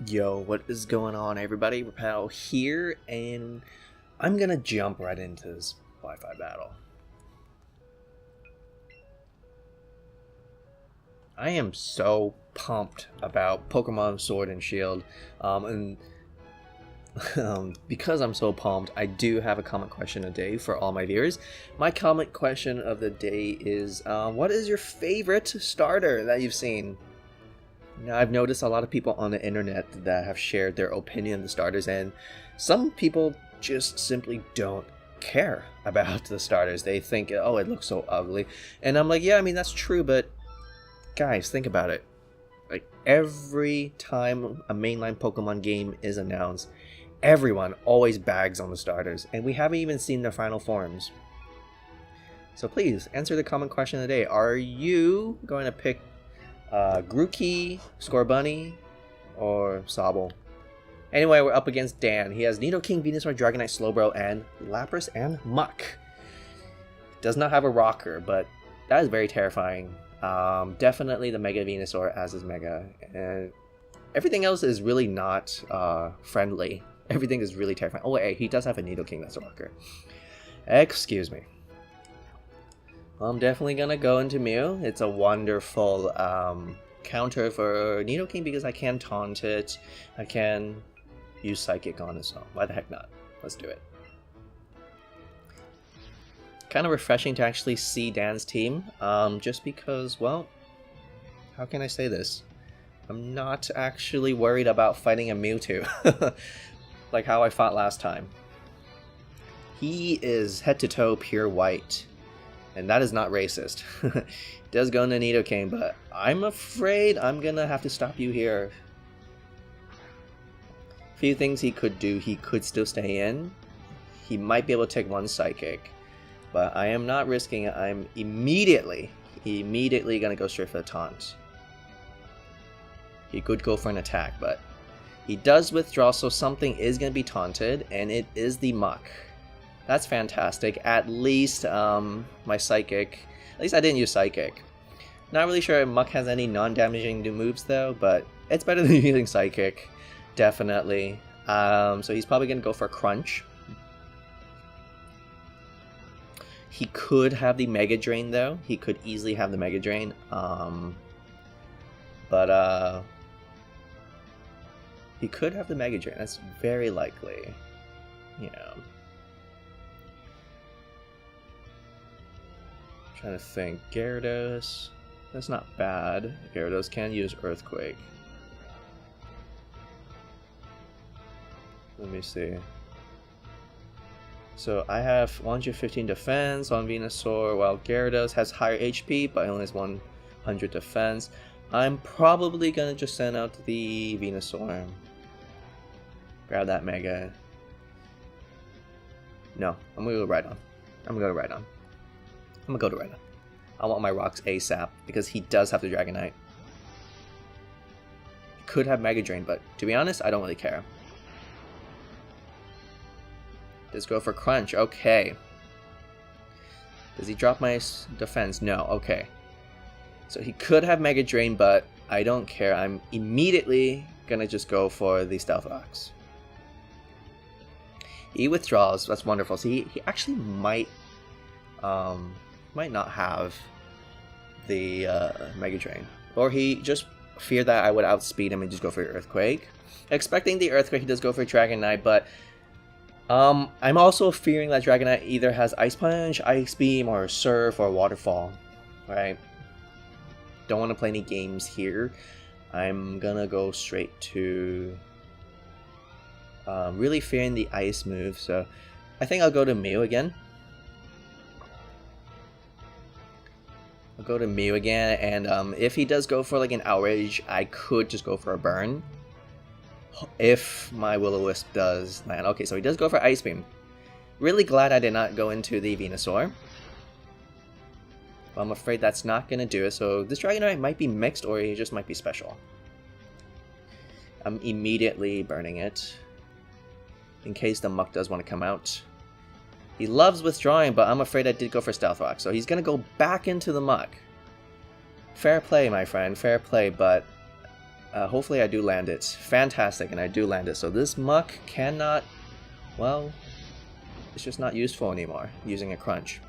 Yo, what is going on, everybody? Repel here, and I'm gonna jump right into this Wi-Fi battle. I am so pumped about Pokemon Sword and Shield, and because I'm so pumped, I do have a comment question a day for all my viewers. My comment question of the day is, what is your favorite starter that you've seen? Now, I've noticed a lot of people on the internet that have shared their opinion of the starters, and some people just simply don't care about the starters. They think, oh, it looks so ugly. And I'm like, yeah, I mean, that's true, but guys, think about it. Like, every time a mainline Pokemon game is announced, everyone always bags on the starters, and we haven't even seen their final forms. So please, answer the comment question of the day. Are you going to pick Grookey, Scorbunny, or Sobble? Anyway, we're up against Dan. He has Nidoking, Venusaur, Dragonite, Slowbro, and Lapras and Muk. Does not have a rocker, but that is very terrifying. Definitely the Mega Venusaur as his Mega. And everything else is really not friendly. Everything is really terrifying. Oh wait, he does have a Nidoking that's a rocker. Excuse me. I'm definitely gonna go into Mew. It's a wonderful counter for Nidoking because I can taunt it. I can use Psychic on it, so why the heck not? Let's do it. Kind of refreshing to actually see Dan's team, just because, well, how can I say this? I'm not actually worried about fighting a Mewtwo, like how I fought last time. He is head to toe pure white. And that is not racist. It does go into Nidoking, but I'm afraid I'm gonna have to stop you here. A few things he could do. He could still stay in. He might be able to take one Psychic. But I am not risking it. I'm immediately gonna go straight for the taunt. He could go for an attack, but he does withdraw, so something is gonna be taunted, and it is the Muk. That's fantastic. At least my Psychic. At least I didn't use Psychic. Not really sure if Muk has any non-damaging new moves though, but it's better than using Psychic. Definitely. So he's probably going to go for Crunch. He could have the Mega Drain though. He could easily have the Mega Drain. He could have the Mega Drain. That's very likely. Yeah. Trying to think. Gyarados. That's not bad. Gyarados can use Earthquake. Let me see. So I have 115 defense on Venusaur, while Gyarados has higher HP, but only has 100 defense. I'm probably gonna just send out the Venusaur. Grab that Mega. No, I'm gonna go Rhydon. I'm gonna go to Rhydon. I'm gonna go to Rhydon. I want my rocks ASAP because he does have the Dragonite. He could have Mega Drain, but to be honest, I don't really care. Let's go for Crunch. Okay. Does he drop my defense? No. Okay. So he could have Mega Drain, but I don't care. I'm immediately gonna just go for the Stealth Rocks. He withdraws. That's wonderful. So he actually might not have the Mega Drain, or he just feared that I would outspeed him and just go for Earthquake. Expecting the Earthquake, he does go for Dragonite, but I'm also fearing that Dragonite either has Ice Punch, Ice Beam, or Surf, or Waterfall. Right? Don't want to play any games here. I'm gonna go straight to really fearing the Ice move, so I think I'll go to Mew again. I'll go to Mew again, and if he does go for like an Outrage, I could just go for a Burn. If my Will-O-Wisp does land. Okay, so he does go for Ice Beam. Really glad I did not go into the Venusaur. But I'm afraid that's not going to do it, so this Dragonite might be mixed, or he just might be special. I'm immediately burning it, in case the Muk does want to come out. He loves withdrawing, but I'm afraid I did go for Stealth Rock, so he's going to go back into the Muk. Fair play, my friend, fair play, but Hopefully I do land it. Fantastic, and I do land it. So this Muk cannot, well, it's just not useful anymore using a crunch.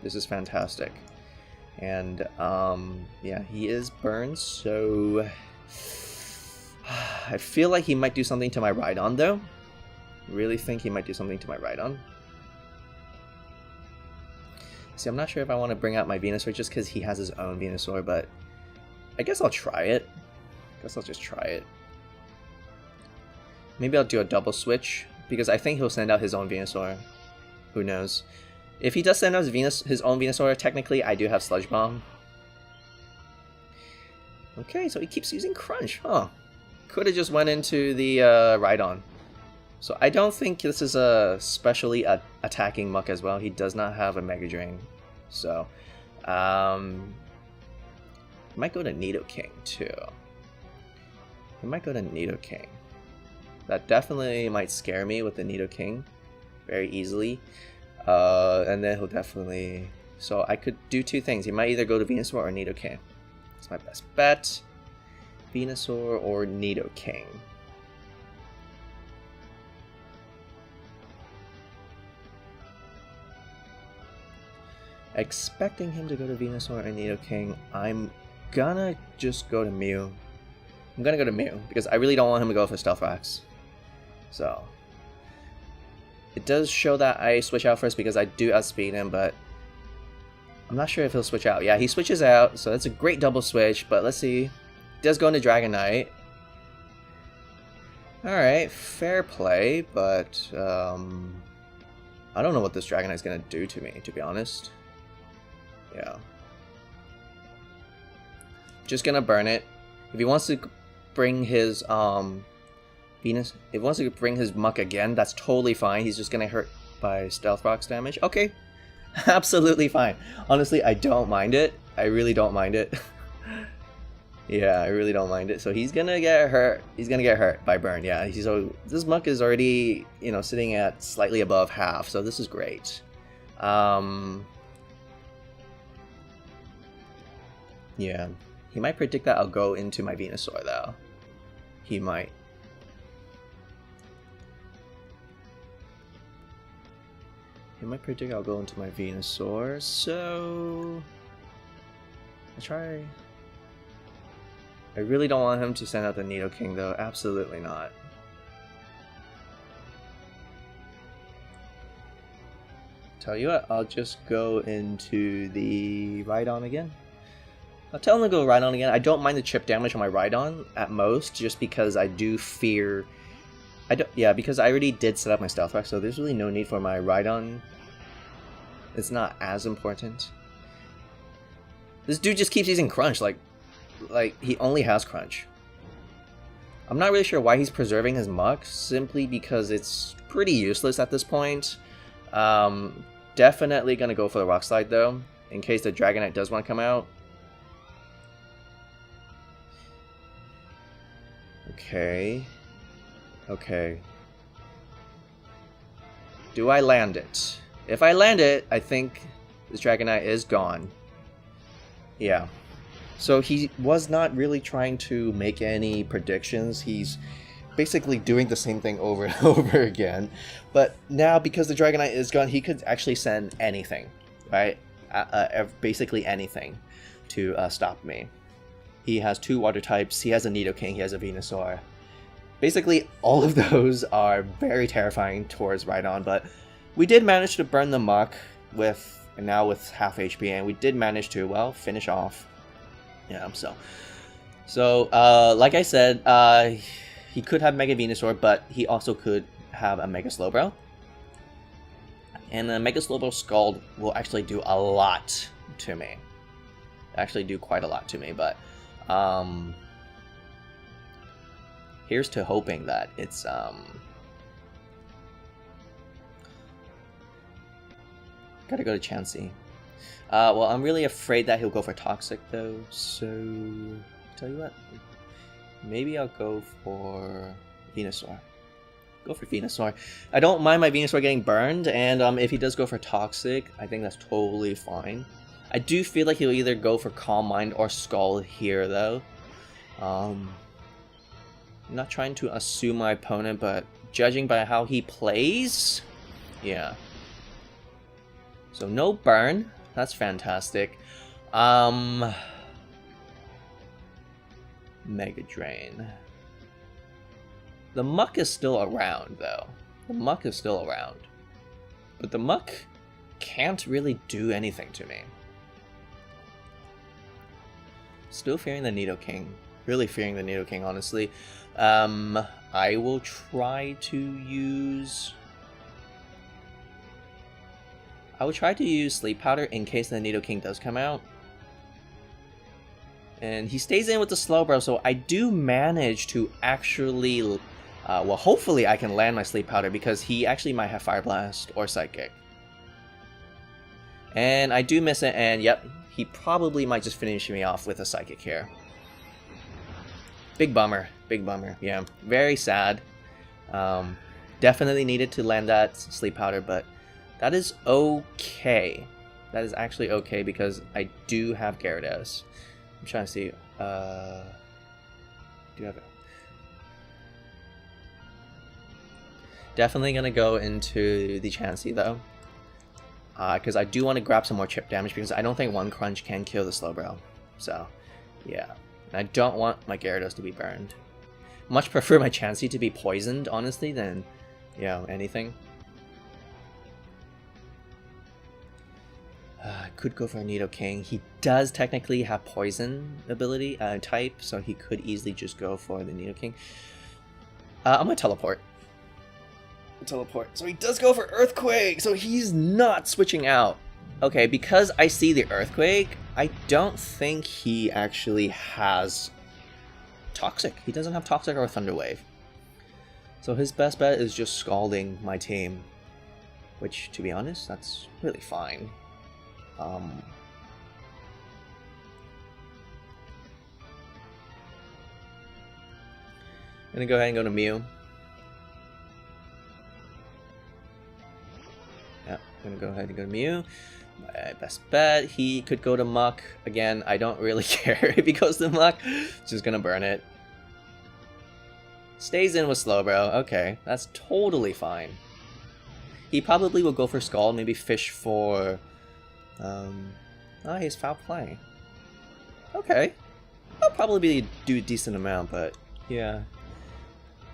This is fantastic. And yeah, he is burned, so I feel like he might do something to my Rhydon though. Really think he might do something to my Rhydon. See, I'm not sure if I want to bring out my Venusaur just because he has his own Venusaur, but I guess I'll try it. I guess I'll just try it. Maybe I'll do a double switch, because I think he'll send out his own Venusaur. Who knows? If he does send out his own Venusaur, technically I do have Sludge Bomb. Okay, so he keeps using Crunch, huh? Could have just went into the Rhydon. So I don't think this is a specially attacking Muk as well. He does not have a Mega Drain. So, might go to Nidoking too. He might go to Nidoking. That definitely might scare me with the Nidoking very easily. And then he'll definitely... So I could do two things. He might either go to Venusaur or Nidoking. That's my best bet. Venusaur or Nidoking. Expecting him to go to Venusaur or Nidoking, I'm gonna just go to Mew. I'm gonna go to Mew, because I really don't want him to go for Stealth Rocks. So... It does show that I switch out first because I do outspeed him, but I'm not sure if he'll switch out. Yeah, he switches out, so that's a great double switch, but let's see. He does go into Dragonite. Alright, fair play, but I don't know what this Dragonite's gonna do to me, to be honest. Yeah. Just gonna burn it. If he wants to bring his if he wants to bring his Muk again, that's totally fine. He's just gonna hurt by Stealth Rocks damage. Okay. Absolutely fine. Honestly, I don't mind it. I really don't mind it. Yeah, I really don't mind it. So he's gonna get hurt. He's gonna get hurt by burn. Yeah. So this Muk is already, you know, sitting at slightly above half. So this is great. Yeah, he might predict that I'll go into my Venusaur though. He might. He might predict I'll go into my Venusaur, so I'll try. I really don't want him to send out the Nidoking though, absolutely not. Tell you what, I'll just go into the Rhydon again. I'll tell him to go Rhydon again. I don't mind the chip damage on my Rhydon at most, just because I do fear... because I already did set up my Stealth Rock, so there's really no need for my Rhydon. It's not as important. This dude just keeps using Crunch, like he only has Crunch. I'm not really sure why he's preserving his Muk, simply because it's pretty useless at this point. Definitely gonna go for the Rock Slide though, in case the Dragonite does want to come out. Okay. Okay. Do I land it? If I land it, I think this Dragonite is gone. Yeah. So he was not really trying to make any predictions. He's basically doing the same thing over and over again. But now, because the Dragonite is gone, he could actually send anything, right? Basically anything to stop me. He has two water types, he has a Nidoking, he has a Venusaur. Basically, all of those are very terrifying towards Rhydon, but we did manage to burn the Muk with half HP, and we did manage to, well, finish off. Yeah, so like I said, he could have Mega Venusaur, but he also could have a Mega Slowbro. And the Mega Slowbro Scald will actually do a lot to me. Actually do quite a lot to me, but here's to hoping that it's gotta go to Chansey. Well, I'm really afraid that he'll go for Toxic though, so tell you what, maybe I'll go for Venusaur. Go for Venusaur. I don't mind my Venusaur getting burned, and if he does go for Toxic, I think that's totally fine. I do feel like he'll either go for Calm Mind or Scald here though. I'm not trying to assume my opponent, but judging by how he plays, yeah. So no burn. That's fantastic. Mega Drain. The Muk is still around, though. The Muk is still around. But the Muk can't really do anything to me. Still fearing the Nidoking. Really fearing the Nidoking, honestly. I will try to use... I will try to use Sleep Powder in case the Nidoking does come out. And he stays in with the Slowbro, so I do manage to actually... well, hopefully I can land my Sleep Powder because he actually might have Fire Blast or Psychic. And I do miss it, and yep, he probably might just finish me off with a Psychic here. Big bummer, yeah. Very sad. Definitely needed to land that Sleep Powder, but that is okay. That is actually okay because I do have Gyarados. I'm trying to see. Do you have it? Definitely gonna go into the Chansey though, because I do want to grab some more chip damage because I don't think one crunch can kill the Slowbro. So, yeah, and I don't want my Gyarados to be burned. Much prefer my Chansey to be poisoned, honestly, than anything. Could go for a Nidoking. He does technically have poison ability type, so he could easily just go for the Nidoking. I'm gonna teleport. So he does go for Earthquake, so he's not switching out. Okay, because I see the Earthquake, I don't think he actually has Toxic. He doesn't have Toxic or Thunder Wave. So his best bet is just scalding my team, which, to be honest, that's really fine. I'm gonna go ahead and go to Mew. Yeah, I'm gonna go ahead and go to Mew. My best bet. He could go to Muk. Again, I don't really care if he goes to Muk. Just gonna burn it. Stays in with Slowbro. Okay, that's totally fine. He probably will go for Scald, maybe fish for... he's Foul Play. Okay. I'll probably do a decent amount, but yeah.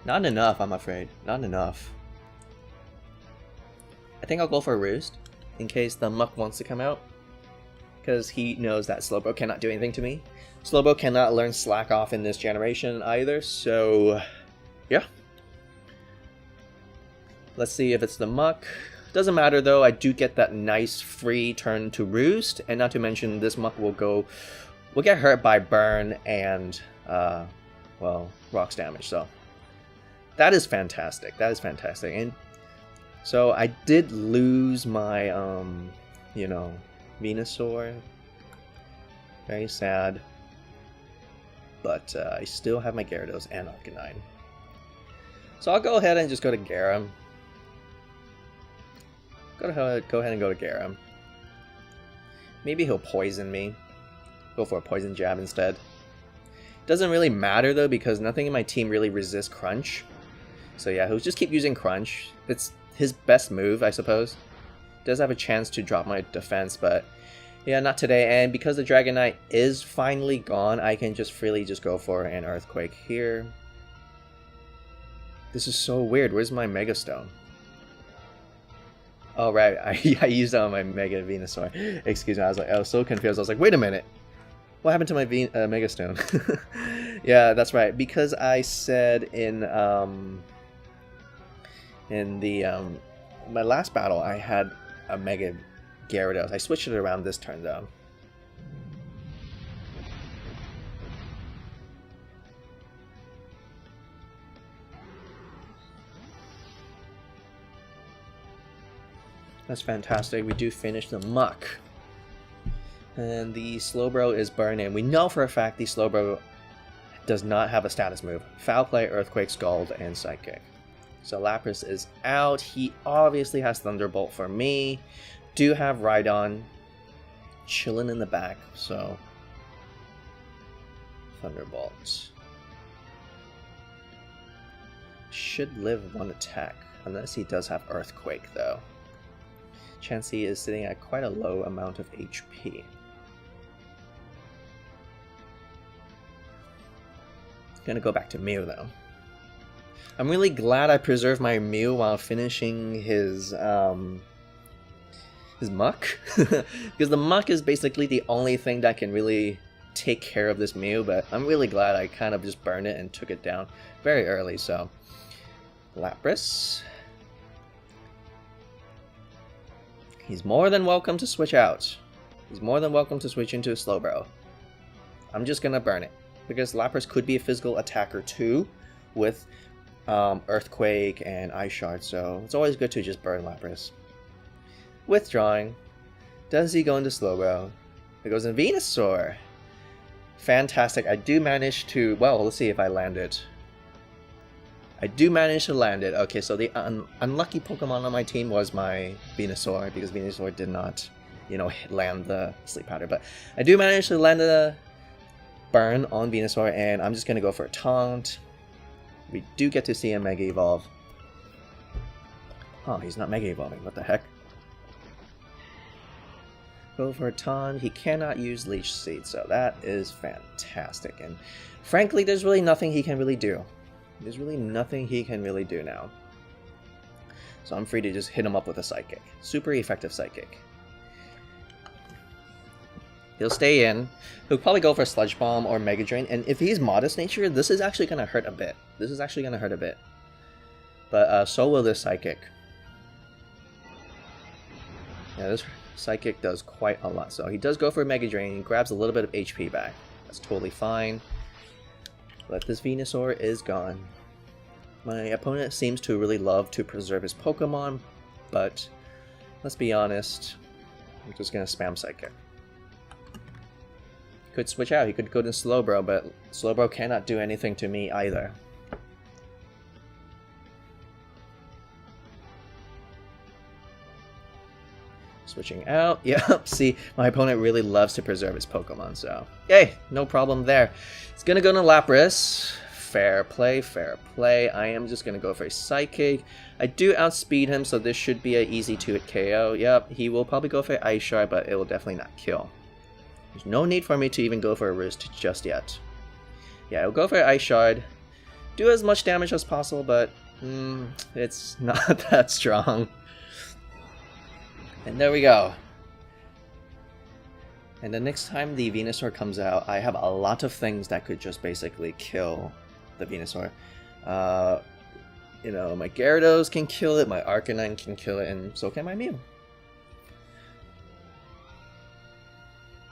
Not enough, I'm afraid. Not enough. I think I'll go for a Roost, in case the Muk wants to come out. Because he knows that Slowbro cannot do anything to me. Slowbro cannot learn Slack Off in this generation either, so... yeah. Let's see if it's the Muk. Doesn't matter though, I do get that nice free turn to Roost, and not to mention this Muk will get hurt by Burn and, well, Rocks damage, so... that is fantastic, and so I did lose my, Venusaur. Very sad. But I still have my Gyarados and Arcanine. So I'll go ahead and just go to Gyara. Go ahead and go to Gyara. Maybe he'll poison me. Go for a poison jab instead. Doesn't really matter though because nothing in my team really resists Crunch. So yeah, he'll just keep using Crunch. It's his best move, I suppose. Does have a chance to drop my defense, but yeah, not today. And because the Dragonite is finally gone, I can just freely just go for an Earthquake here. This is so weird. Where's my Mega Stone? Oh right, I used that on my Mega Venusaur. Excuse me, I was so confused. I was like, wait a minute, what happened to my Mega Stone? Yeah, that's right. Because I said in my last battle I had a Mega Gyarados. I switched it around this turn though. That's fantastic. We do finish the Muk. And the Slowbro is burning. We know for a fact the Slowbro does not have a status move. Foul Play, Earthquake, Scald, and Psychic. So Lapras is out. He obviously has Thunderbolt for me. Do have Rhydon chilling in the back, so Thunderbolt. should live one attack, unless he does have Earthquake though. Chansey is sitting at quite a low amount of HP. Gonna go back to Mew though. I'm really glad I preserved my Mew while finishing his Muck, because the Muck is basically the only thing that can really take care of this Mew, but I'm really glad I kind of just burned it and took it down very early. So Lapras, he's more than welcome to switch out. He's more than welcome to switch into a Slowbro. I'm just gonna burn it, because Lapras could be a physical attacker too, with Earthquake and Ice Shard, so it's always good to just burn Lapras. Withdrawing. Does he go into Slowbro? It goes in Venusaur. Fantastic. I do manage to... Well, let's see if I land it. I do manage to land it. Okay, so the unlucky Pokemon on my team was my Venusaur, because Venusaur did not, you know, land the Sleep Powder. But I do manage to land the burn on Venusaur, and I'm just going to go for a Taunt. We do get to see him Mega Evolve. Oh, he's not Mega Evolving. What the heck? Go for a Taunt. He cannot use Leech Seed, so that is fantastic. And frankly, there's really nothing he can really do. There's really nothing he can really do now. So I'm free to just hit him up with a Psychic. Super effective Psychic. He'll stay in. He'll probably go for Sludge Bomb or Mega Drain. And if he's Modest Nature, this is actually going to hurt a bit. This is actually going to hurt a bit. But so will this Psychic. Yeah, this Psychic does quite a lot. So he does go for Mega Drain. He grabs a little bit of HP back. That's totally fine. But this Venusaur is gone. My opponent seems to really love to preserve his Pokemon. But let's be honest. I'm just going to spam Psychic. Could switch out. He could go to Slowbro, but Slowbro cannot do anything to me either. Switching out. Yep, see, my opponent really loves to preserve his Pokemon, so yay, no problem there. It's gonna go to Lapras. Fair play, fair play. I am just gonna go for a Psychic. I do outspeed him, so this should be an easy 2-hit KO. Yep, he will probably go for Ice Shard, but it will definitely not kill. There's no need for me to even go for a Roost just yet. Yeah, I'll go for Ice Shard. Do as much damage as possible, but it's not that strong. And there we go. And the next time the Venusaur comes out, I have a lot of things that could just basically kill the Venusaur. You know, my Gyarados can kill it, my Arcanine can kill it, and so can my Mew.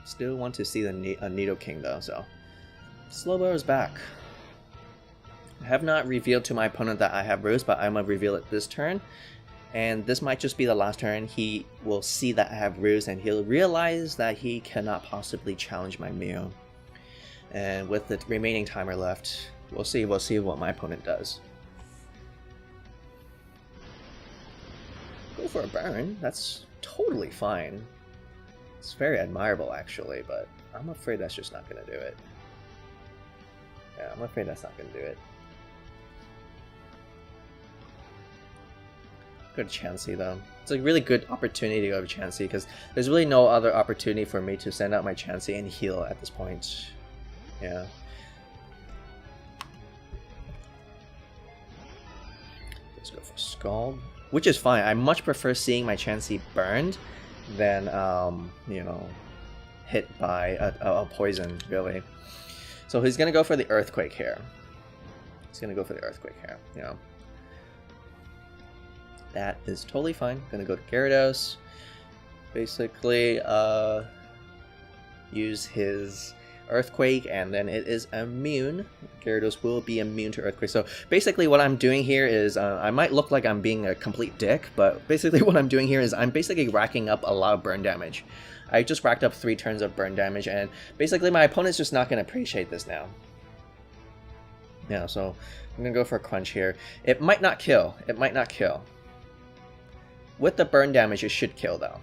Still want to see the Nidoking though, so Slowbro is back. I have not revealed to my opponent that I have Roost, but I'm going to reveal it this turn. And this might just be the last turn. He will see that I have Roost, and he'll realize that he cannot possibly challenge my Mew. And with the remaining timer left, we'll see what my opponent does. Go for a burn. That's totally fine. It's very admirable, actually, but I'm afraid that's just not going to do it. Yeah, I'm afraid that's not going to do it. Go to Chansey, though. It's a really good opportunity to go to Chansey, because there's really no other opportunity for me to send out my Chansey and heal at this point. Yeah. Let's go for Scald, which is fine. I much prefer seeing my Chansey burned than, you know, hit by a poison, really. So he's going to go for the Earthquake here. He's going to go for the Earthquake here, you know. That is totally fine. Gonna go to Gyarados. Basically, use his Earthquake, and then it is immune. Gyarados will be immune to Earthquake. So basically what I'm doing here is, I might look like I'm being a complete dick, but basically what I'm doing here is I'm basically racking up a lot of burn damage. I just racked up 3 turns of burn damage, and basically my opponent's just not going to appreciate this now. Yeah, so I'm going to go for a Crunch here. It might not kill. It might not kill. With the burn damage, it should kill, though.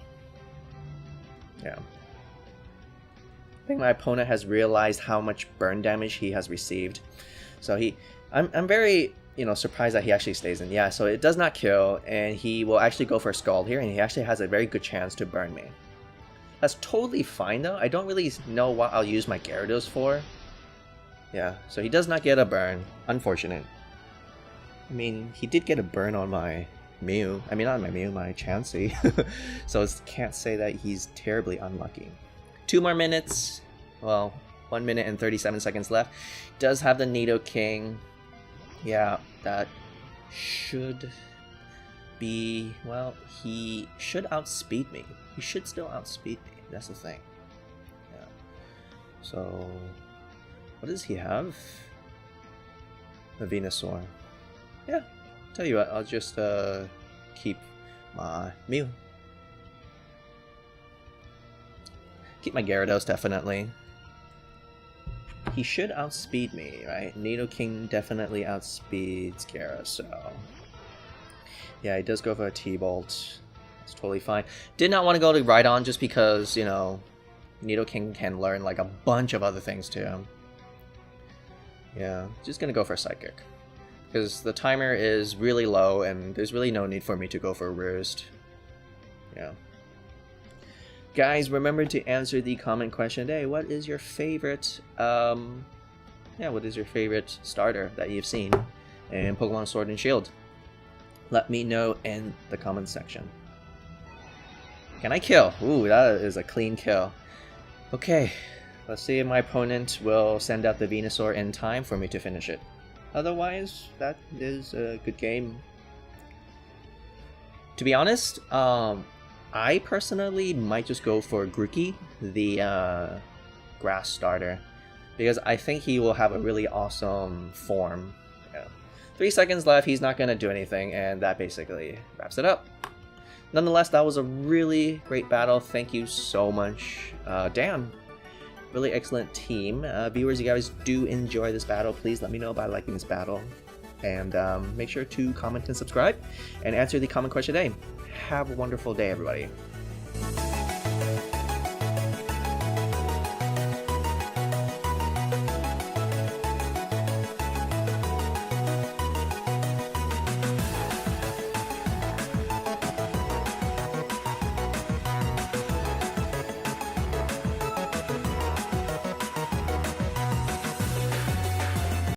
Yeah. I think my opponent has realized how much burn damage he has received. So I'm very you know, surprised that he actually stays in. Yeah, so it does not kill, and he will actually go for a Scald here, and he actually has a very good chance to burn me. That's totally fine though. I don't really know what I'll use my Gyarados for. Yeah, so he does not get a burn. Unfortunate. I mean, he did get a burn on my Mew. I mean, not my Mew, my Chansey. So I can't say that he's terribly unlucky. 2 more minutes. Well, 1 minute and 37 seconds left. Does have the Nidoking. Yeah, that should be... well, he should outspeed me. He should still outspeed me. That's the thing. Yeah. So... what does he have? A Venusaur. Yeah, tell you what, I'll just keep my Mew. Keep my Gyarados, definitely. He should outspeed me, right? Nidoking definitely outspeeds Gyarados, so... yeah, he does go for a T-Bolt. It's totally fine. Did not want to go to Rhydon just because, you know, Nidoking can learn like a bunch of other things too. Yeah, just gonna go for Psychic. Because the timer is really low and there's really no need for me to go for Roost. Yeah. Guys, remember to answer the comment question today. What is your favorite, what is your favorite starter that you've seen in Pokemon Sword and Shield? Let me know in the comment section. Can I kill? Ooh, that is a clean kill. Okay, let's see if my opponent will send out the Venusaur in time for me to finish it. Otherwise, that is a good game. To be honest, I personally might just go for Grookey, the grass starter, because I think he will have a really awesome form. Yeah. 3 seconds left, he's not going to do anything, and that basically wraps it up. Nonetheless, that was a really great battle. Thank you so much, Dan. Really excellent team. Viewers, you guys do enjoy this battle, please let me know by liking this battle. And make sure to comment and subscribe, and answer the comment question today. Have a wonderful day, everybody.